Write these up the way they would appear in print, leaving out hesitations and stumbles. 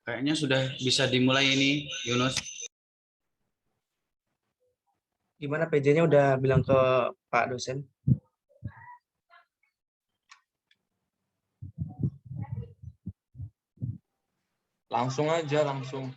Kayaknya sudah bisa dimulai ini, Yunus. Gimana PJ-nya udah bilang ke Pak dosen? Langsung aja, langsung.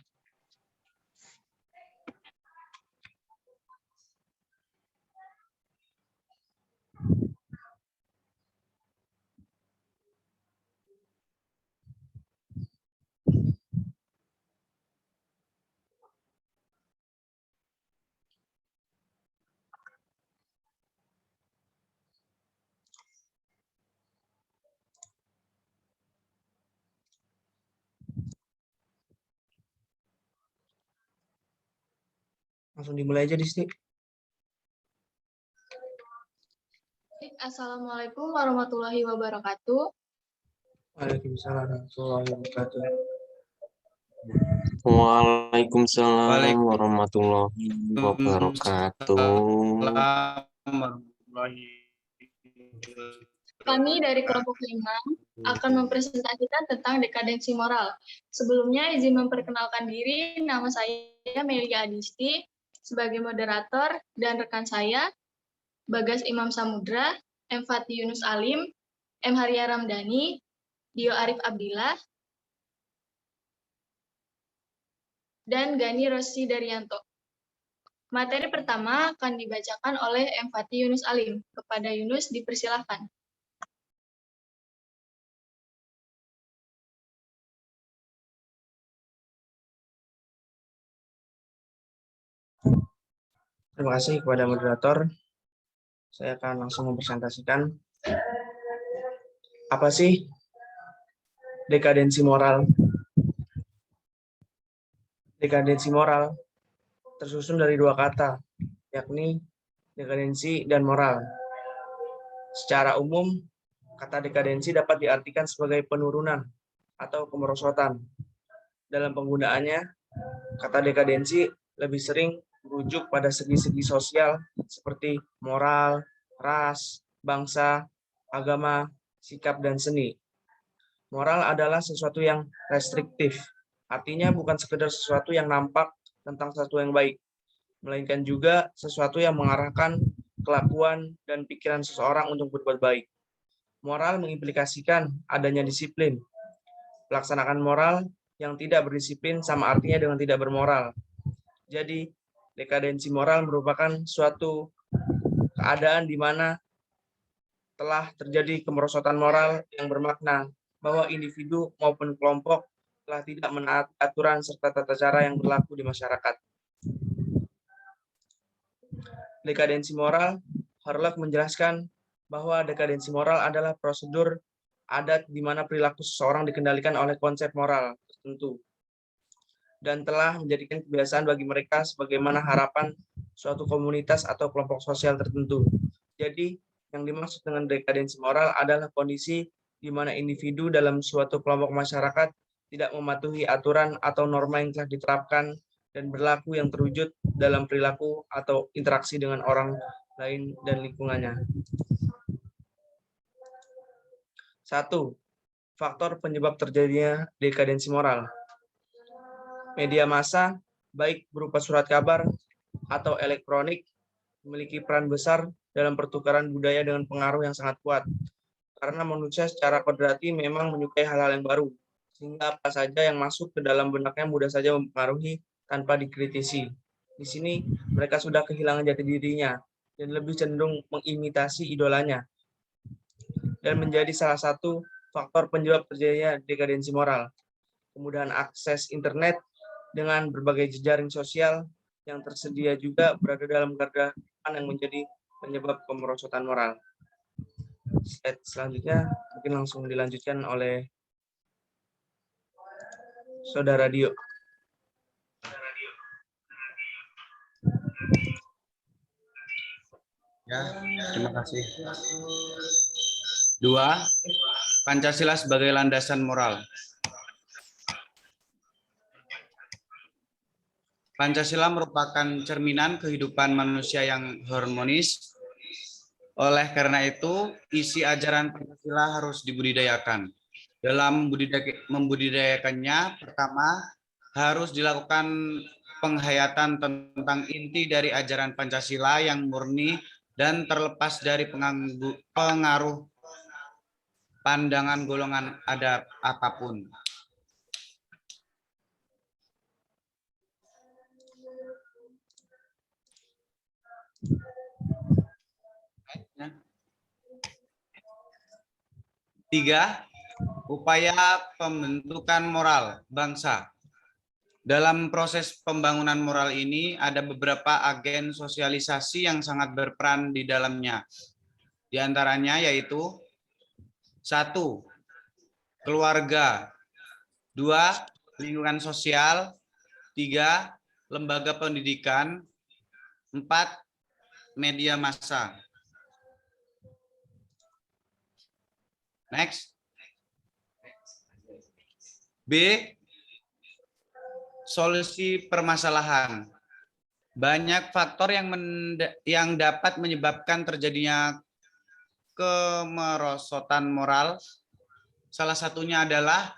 Langsung dimulai aja, Disti. Assalamualaikum warahmatullahi wabarakatuh. Waalaikumsalam warahmatullahi wabarakatuh. Waalaikumsalam warahmatullahi wabarakatuh. Kami dari kelompok 5 akan mempresentasikan tentang dekadensi moral. Sebelumnya izin memperkenalkan diri, nama saya Melia Adisti sebagai moderator dan rekan saya Bagas Imam Samudra, M. Fatih Yunus Alim, M. Haria Ramdhani, Dio Arif Abdillah, dan Gani Rossi Daryanto. Materi pertama akan dibacakan oleh M. Fatih Yunus Alim. Kepada Yunus dipersilahkan. Terima kasih kepada moderator. Saya akan langsung mempresentasikan apa sih dekadensi moral. Dekadensi moral tersusun dari dua kata, yakni dekadensi dan moral. Secara umum, kata dekadensi dapat diartikan sebagai penurunan atau kemerosotan. Dalam penggunaannya, kata dekadensi lebih sering merujuk pada segi-segi sosial seperti moral, ras, bangsa, agama, sikap, dan seni. Moral adalah sesuatu yang restriktif, artinya bukan sekedar sesuatu yang nampak tentang sesuatu yang baik, melainkan juga sesuatu yang mengarahkan kelakuan dan pikiran seseorang untuk berbuat baik. Moral mengimplikasikan adanya disiplin. Pelaksanaan moral yang tidak berdisiplin sama artinya dengan tidak bermoral. Jadi, dekadensi moral merupakan suatu keadaan di mana telah terjadi kemerosotan moral yang bermakna bahwa individu maupun kelompok telah tidak menaati aturan serta tata cara yang berlaku di masyarakat. Dekadensi moral, Harlock menjelaskan bahwa dekadensi moral adalah prosedur adat di mana perilaku seseorang dikendalikan oleh konsep moral tertentu dan telah menjadikan kebiasaan bagi mereka sebagaimana harapan suatu komunitas atau kelompok sosial tertentu. Jadi, yang dimaksud dengan dekadensi moral adalah kondisi di mana individu dalam suatu kelompok masyarakat tidak mematuhi aturan atau norma yang telah diterapkan dan berlaku yang terwujud dalam perilaku atau interaksi dengan orang lain dan lingkungannya. 1. Faktor penyebab terjadinya dekadensi moral. Media massa, baik berupa surat kabar atau elektronik, memiliki peran besar dalam pertukaran budaya dengan pengaruh yang sangat kuat. Karena manusia secara kodrati memang menyukai hal-hal yang baru, sehingga apa saja yang masuk ke dalam benaknya mudah saja mempengaruhi tanpa dikritisi. Di sini mereka sudah kehilangan jati dirinya dan lebih cenderung mengimitasi idolanya, dan menjadi salah satu faktor penyebab terjadinya dekadensi moral. Kemudahan akses internet dengan berbagai jejaring sosial yang tersedia juga berada dalam garda depan yang menjadi penyebab kemerosotan moral. Slide selanjutnya mungkin langsung dilanjutkan oleh Saudara Dio. Ya, terima kasih. 2. Pancasila sebagai landasan moral. Pancasila merupakan cerminan kehidupan manusia yang harmonis. Oleh karena itu, isi ajaran Pancasila harus dibudidayakan. Dalam membudidayakannya, pertama harus dilakukan penghayatan tentang inti dari ajaran Pancasila yang murni dan terlepas dari pengaruh pandangan golongan adat apapun. Tiga, upaya pembentukan moral bangsa. Dalam proses pembangunan moral ini ada beberapa agen sosialisasi yang sangat berperan di dalamnya. Di antaranya yaitu 1. Keluarga, 2. Lingkungan sosial, 3. Lembaga pendidikan, 4. Media massa. Next. B. Solusi permasalahan. Banyak faktor yang dapat menyebabkan terjadinya kemerosotan moral. Salah satunya adalah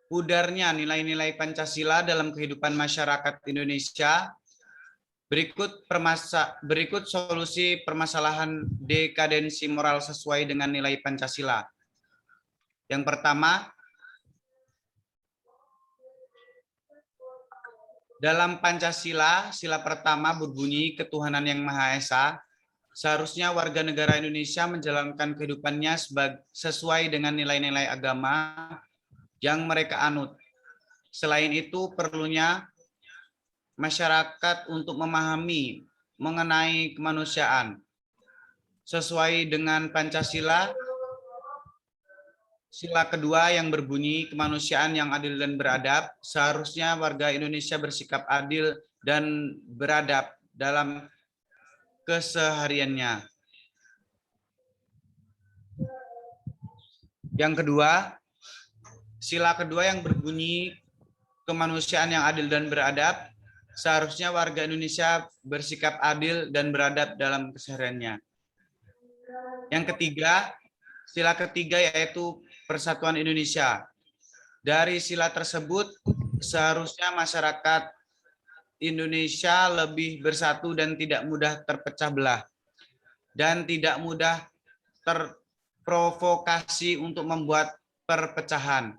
pudarnya nilai-nilai Pancasila dalam kehidupan masyarakat Indonesia. Berikut solusi permasalahan dekadensi moral sesuai dengan nilai Pancasila. Yang pertama, dalam Pancasila, sila pertama berbunyi ketuhanan yang Maha Esa. Seharusnya warga negara Indonesia menjalankan kehidupannya sesuai dengan nilai-nilai agama yang mereka anut. Selain itu, perlunya masyarakat untuk memahami mengenai kemanusiaan. Sesuai dengan Pancasila, sila kedua yang berbunyi kemanusiaan yang adil dan beradab, seharusnya warga Indonesia bersikap adil dan beradab dalam kesehariannya. Yang kedua, sila kedua yang berbunyi kemanusiaan yang adil dan beradab, seharusnya warga Indonesia bersikap adil dan beradab dalam kesehariannya. Yang ketiga, sila ketiga yaitu Persatuan Indonesia. Dari sila tersebut, seharusnya masyarakat Indonesia lebih bersatu dan tidak mudah terpecah belah, dan tidak mudah terprovokasi untuk membuat perpecahan.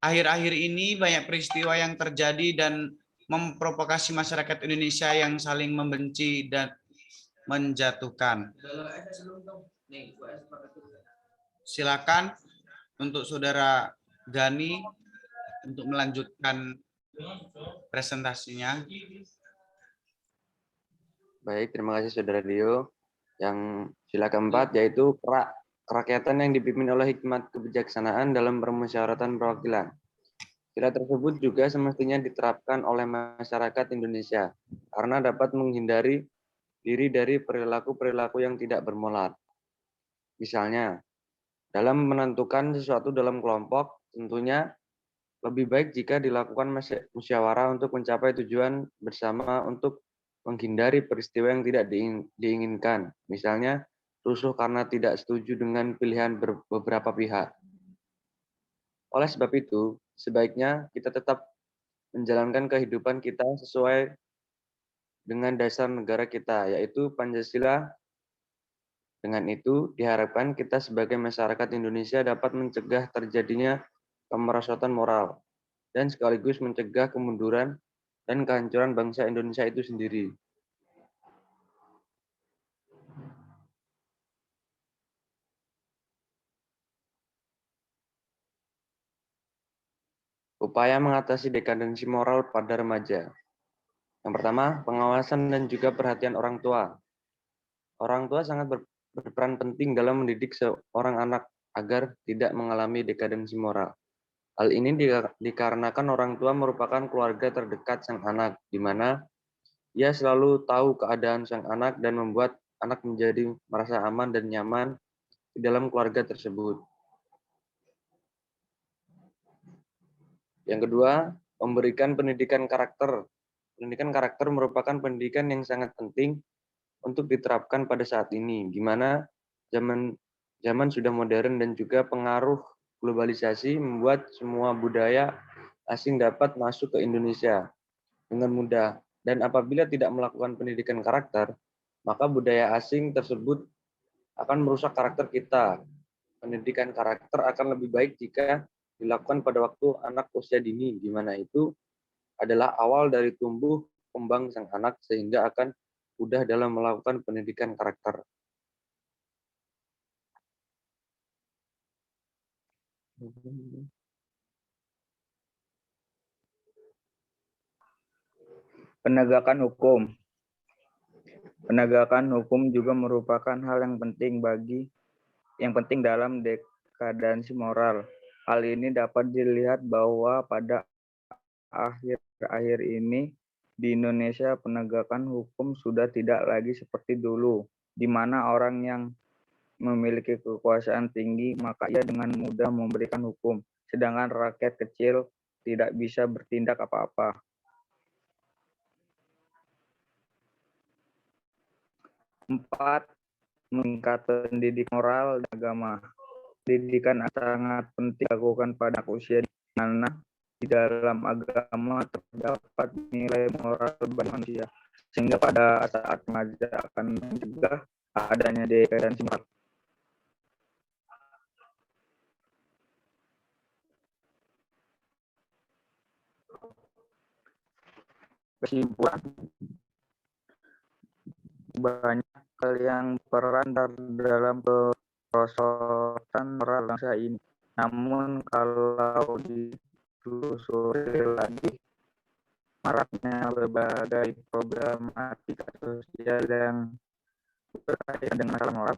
Akhir-akhir ini banyak peristiwa yang terjadi dan memprovokasi masyarakat Indonesia yang saling membenci dan menjatuhkan. Silakan untuk Saudara Gani untuk melanjutkan presentasinya. Baik, terima kasih Saudara Dio. Yang sila keempat yaitu kerakyatan yang dipimpin oleh hikmat kebijaksanaan dalam permusyawaratan perwakilan. Sila tersebut juga semestinya diterapkan oleh masyarakat Indonesia karena dapat menghindari diri dari perilaku-perilaku yang tidak bermoral. Misalnya, dalam menentukan sesuatu dalam kelompok, tentunya lebih baik jika dilakukan musyawarah untuk mencapai tujuan bersama untuk menghindari peristiwa yang tidak diinginkan. Misalnya, rusuh karena tidak setuju dengan pilihan beberapa pihak. Oleh sebab itu, sebaiknya kita tetap menjalankan kehidupan kita sesuai dengan dasar negara kita, yaitu Pancasila. Dengan itu, diharapkan kita sebagai masyarakat Indonesia dapat mencegah terjadinya kemerosotan moral, dan sekaligus mencegah kemunduran dan kehancuran bangsa Indonesia itu sendiri. Upaya mengatasi dekadensi moral pada remaja. Yang pertama, pengawasan dan juga perhatian orang tua. Orang tua sangat berperan penting dalam mendidik seorang anak agar tidak mengalami dekadensi moral. Hal ini dikarenakan orang tua merupakan keluarga terdekat sang anak, di mana ia selalu tahu keadaan sang anak dan membuat anak menjadi merasa aman dan nyaman di dalam keluarga tersebut. Yang kedua, memberikan pendidikan karakter. Pendidikan karakter merupakan pendidikan yang sangat penting untuk diterapkan pada saat ini, di mana zaman sudah modern dan juga pengaruh globalisasi membuat semua budaya asing dapat masuk ke Indonesia dengan mudah. Dan apabila tidak melakukan pendidikan karakter, maka budaya asing tersebut akan merusak karakter kita. Pendidikan karakter akan lebih baik jika dilakukan pada waktu anak usia dini, di mana itu adalah awal dari tumbuh kembang sang anak sehingga akan mudah dalam melakukan pendidikan karakter. Penegakan hukum. Penegakan hukum juga merupakan hal yang penting dalam dekadensi moral. Hal ini dapat dilihat bahwa pada akhir-akhir ini di Indonesia penegakan hukum sudah tidak lagi seperti dulu, di mana orang yang memiliki kekuasaan tinggi maka ia dengan mudah memberikan hukum, sedangkan rakyat kecil tidak bisa bertindak apa-apa. 4. Meningkatkan pendidikan moral dan agama. Pendidikan sangat penting dilakukan pada usia di mana di dalam agama terdapat nilai moral bagi manusia, sehingga pada saat remaja akan mencegah adanya dekadensi moral. Kesimpulan, banyak hal yang peran dalam kerosotan moral bangsa ini. Namun kalau ditelusuri lagi, maraknya berbagai problematika sosial yang berkaitan dengan masalah moral.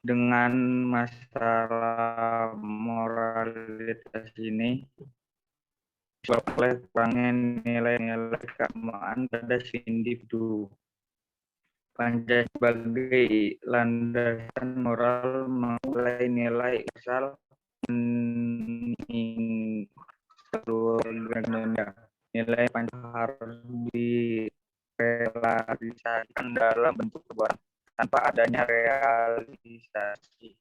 Dengan masalah moralitas ini disebabkan oleh kurangnya nilai-nilai keagamaan pada si individu. Pancasila sebagai landasan moral memulai nilai asal seluruh Indonesia. Nilai Pancasila harus direalisasikan dalam bentuk perbuatan tanpa adanya realisasi.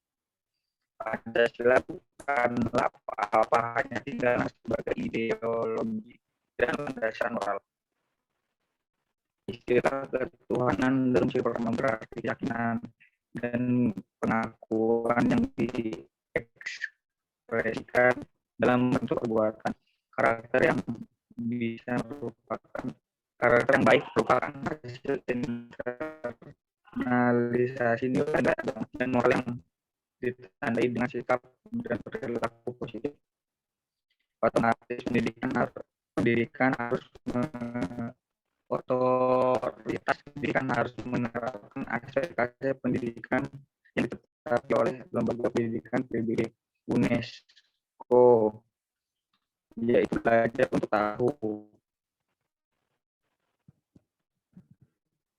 Pancasila bukanlah apa-apa, hanya tinggal sebagai ideologi dan landasan moral. Istilah ketuhanan dalam sifat berarti keyakinan dan pengakuan yang diekspresikan dalam bentuk perbuatan. Karakter yang baik merupakan hasil internalisasi nilai dan moral yang ditandai dengan sikap dan perilaku positif. Otomatis otoritas pendidikan harus menerapkan aspek-aspek pendidikan yang ditetapkan oleh lembaga pendidikan PBB UNESCO, yaitu belajar untuk tahu,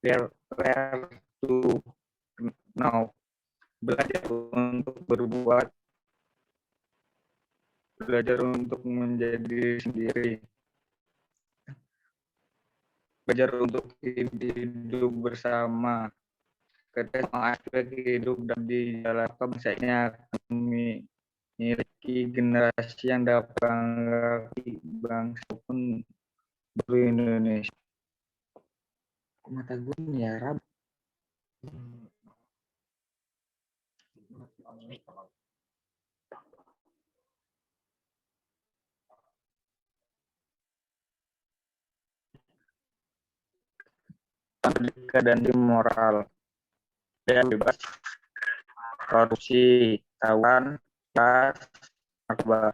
learn to know, belajar untuk berbuat, belajar untuk menjadi sendiri, belajar untuk hidup bersama. Ketika semua aspek hidup dan dijalankan, misalnya memiliki generasi yang dapat menghargai bangsa pun Indonesia. Mata gue nyarap. Dekadensi moral, dan bebas korupsi, kawan, narkoba.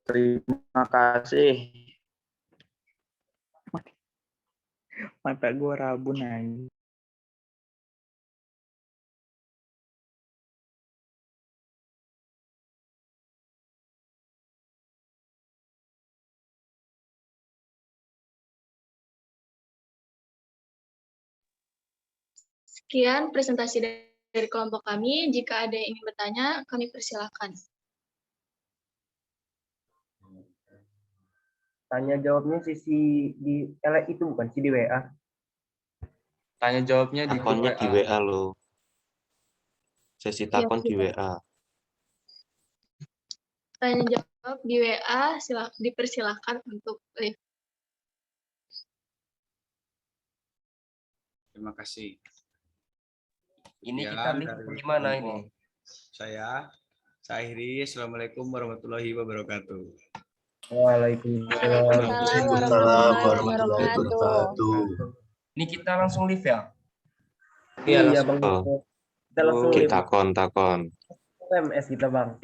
Terima kasih. Mata gue rabun aja. Sekian presentasi dari kelompok kami. Jika ada yang ingin bertanya, kami persilakan. Tanya jawabnya sisi di itu bukan sih di WA. Tanya jawabnya di grup Takonnya di WA. WA lo. Sesi takon di WA. Tanya jawab di WA, dipersilakan untuk live. Terima kasih. Ini Sekian kita live dari gimana kelompok ini? Saya akhiri. Assalamualaikum warahmatullahi wabarakatuh. Waalaikumsalam. Waalaikumsalam warahmatullahi wabarakatuh. Ini kita langsung live ya? Iya, Iya, Bang. Oh, Kita langsung kita takon. MS kita, Bang.